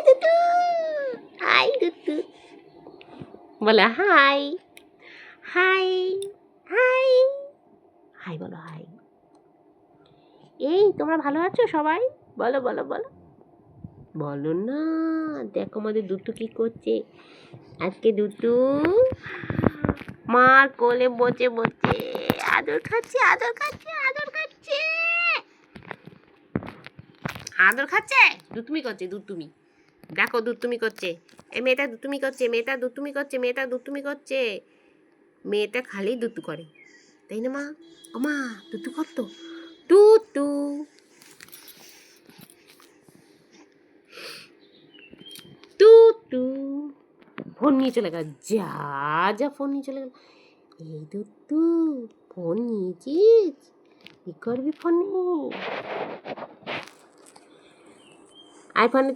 দুতু, high দুতু, বলো high, high, high, high বলো high. এই তোমরা ভালো আছো সবাই? বলো বলো বলো, বলো না। দেখো আমাদের দুতু কি করছে আজকে। দুতু মার কোলে বসে বসে আদর খাচ্ছে, আদর খাচ্ছে, আদর খাচ্ছে, আদর খাচ্ছে। দুতুমি করছে, দুতুমি। দেখো দুতুমি করছে, এই মেয়েটা দুতুমি করছে, মেয়েটা দুতুমি করছে, মেয়েটা দুতুমি করছে। মেয়েটা খালি দুতু করে, তাই না মা? ও মা, দুতু করতো, টুটু, টুটু। ফোন নিয়ে চলে গেল, যা যা ফোন নিয়ে চলে গেল। এই দুতু, ফোন নিয়েছিস? কি করবি ফোনে? আইফোনে